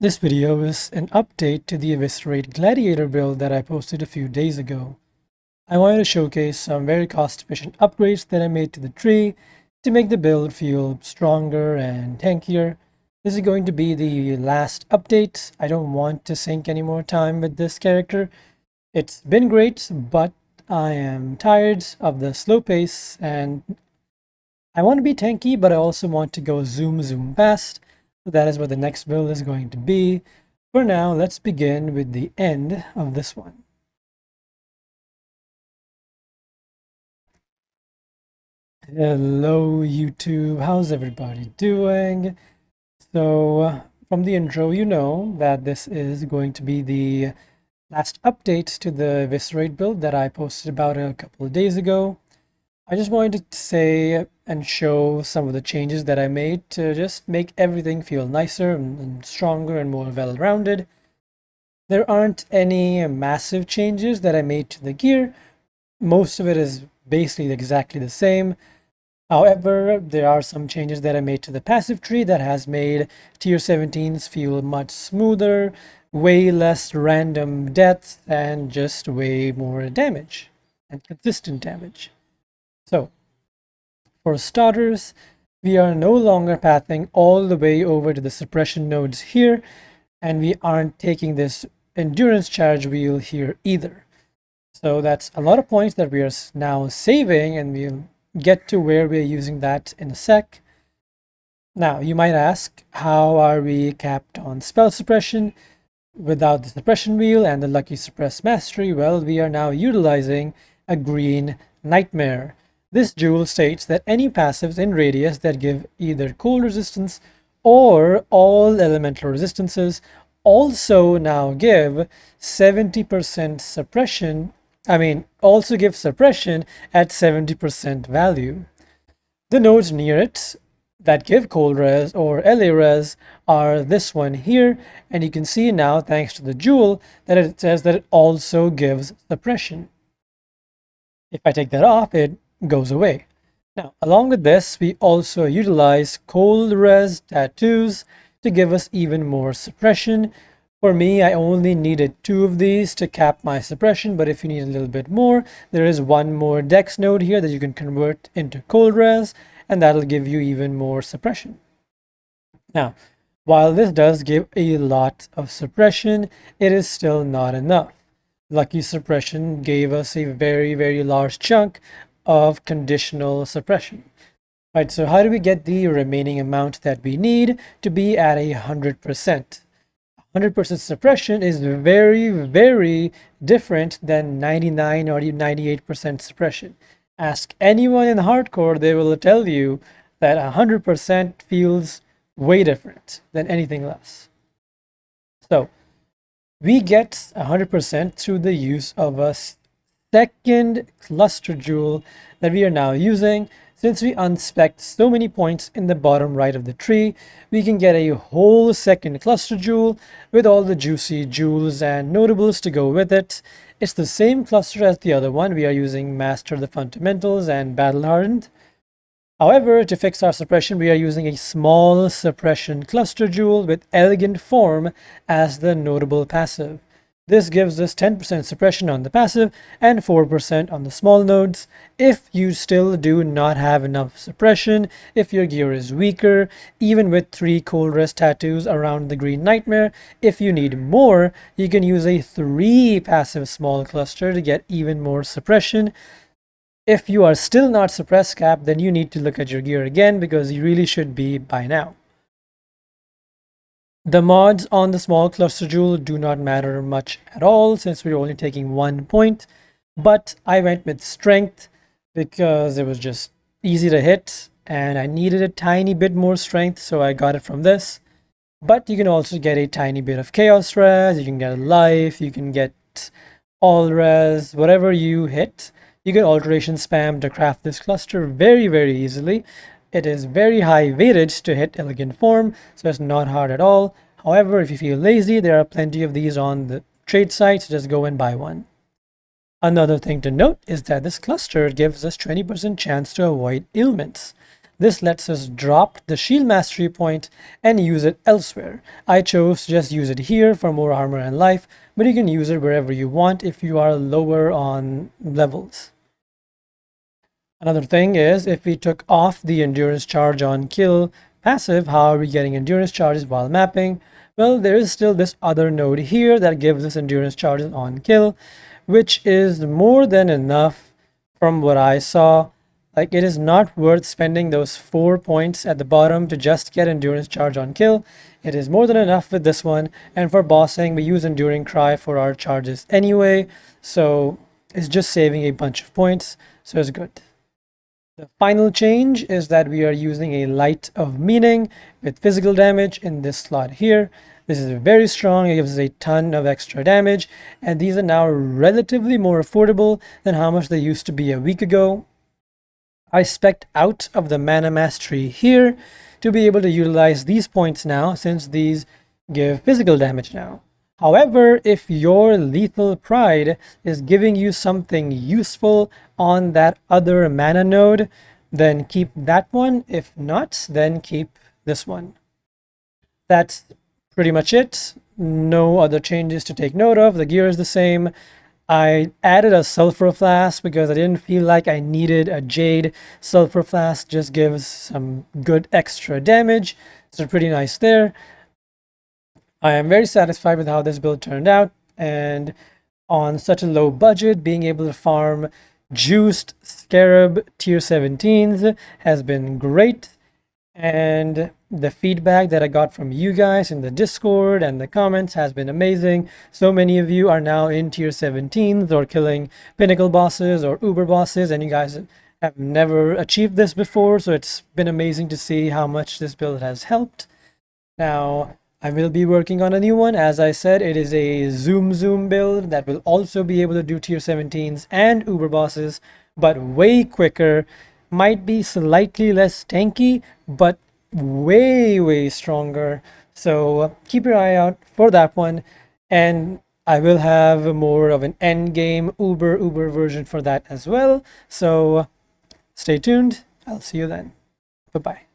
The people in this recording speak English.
This video is an update to the Eviscerate Gladiator build that I posted a few days ago. I wanted to showcase some very cost-efficient upgrades that I made to the tree to make the build feel stronger and tankier. This is going to be the last update. I don't want to sink any more time with this character. It's been great, but I am tired of the slow pace and I want to be tanky, but I also want to go zoom fast. So that is what the next build is going to be. For now, let's begin with the end of this one. Hello YouTube, how's everybody doing? So from the intro, you know that this is going to be the last update to the Eviscerate build that I posted about a couple of days ago. I just wanted to say and show some of the changes that I made to just make everything feel nicer and stronger and more well-rounded. There aren't any massive changes that I made to the gear. Most of it is basically exactly the same. However, there are some changes that I made to the passive tree that has made tier 17s feel much smoother, way less random deaths, and just way more damage and consistent damage. So, for starters, we are no longer pathing all the way over to the suppression nodes here, and we aren't taking this endurance charge wheel here either. So that's a lot of points that we are now saving, and we'll get to where we're using that in a sec. Now, you might ask, how are we capped on spell suppression without the suppression wheel and the lucky suppress mastery? Well, we are now utilizing a green nightmare. This jewel states that any passives in radius that give either cold resistance or all elemental resistances also now give 70% suppression. Also give suppression at 70% value. The nodes near it that give cold res or LA res are this one here, and you can see now, thanks to the jewel, that it says that it also gives suppression. If I take that off, it goes away. Now, along with this, we also utilize cold res tattoos to give us even more suppression. For me, I only needed 2 of these to cap my suppression, but if you need a little bit more, there is one more dex node here that you can convert into cold res, and that'll give you even more suppression. Now, while this does give a lot of suppression, it is still not enough. Lucky suppression gave us a very large chunk of conditional suppression. Right, so how do we get the remaining amount that we need to be at 100%? 100% suppression is very different than 99 or 98% suppression. Ask anyone in hardcore, they will tell you that 100% feels way different than anything less. So we get 100% through the use of a second cluster jewel that we are now using. Since we unspec'd so many points in the bottom right of the tree, we can get a whole second cluster jewel with all the juicy jewels and notables to go with it. It's the same cluster as the other one. We are using Master of the Fundamentals and Battle Hardened. However, to fix our suppression, we are using a small suppression cluster jewel with Elegant Form as the notable passive. This gives us 10% suppression on the passive and 4% on the small nodes. If you still do not have enough suppression, if your gear is weaker, even with 3 cold res tattoos around the green nightmare, if you need more, you can use a 3 passive small cluster to get even more suppression. If you are still not suppress capped, then you need to look at your gear again, because you really should be by now. The mods on the small cluster jewel do not matter much at all, since we're only taking 1 point, but I went with strength because it was just easy to hit and I needed a tiny bit more strength, so I got it from this. But you can also get a tiny bit of chaos res, you can get life, you can get all res, whatever you hit. You can alteration spam to craft this cluster very easily. It is very high weightage to hit Elegant Form, so it's not hard at all. However, if you feel lazy, there are plenty of these on the trade site, so just go and buy one. Another thing to note is that this cluster gives us 20% chance to avoid ailments. this lets us drop the shield mastery point and use it elsewhere. I chose to just use it here for more armor and life, but you can use it wherever you want if you are lower on levels. Another thing is, if we took off the endurance charge on kill passive, how are we getting endurance charges while mapping? Well, there is still this other node here that gives us endurance charges on kill, which is more than enough from what I saw. Like, it is not worth spending those 4 points at the bottom to just get endurance charge on kill. It is more than enough with this one, and for bossing we use enduring cry for our charges anyway, so it's just saving a bunch of points, so it's good. The final change is that we are using a light of meaning with physical damage in this slot here. This is very strong, it gives us a ton of extra damage, and these are now relatively more affordable than how much they used to be a week ago. I spec'd out of the mana mastery here to be able to utilize these points now, since these give physical damage now. However, if your lethal pride is giving you something useful on that other mana node, then keep that one. If not, then keep this one. That's pretty much it. No other changes to take note of. The gear is the same. I added a sulfur flask because I didn't feel like I needed a jade. Sulfur flask just gives some good extra damage, so pretty nice there. I am very satisfied with how this build turned out, and on such a low budget, being able to farm juiced scarab tier 17s has been great. And the feedback that I got from you guys in the Discord and the comments has been amazing. So many of you are now in tier 17s or killing pinnacle bosses or uber bosses, and you guys have never achieved this before, so it's been amazing to see how much this build has helped. Now, I will be working on a new one. As I said, it is a zoom build that will also be able to do tier 17s and uber bosses, but way quicker. Might be slightly less tanky, but way stronger. So keep your eye out for that one, and I will have more of an end game uber version for that as well. So stay tuned. I'll see you then. Bye bye.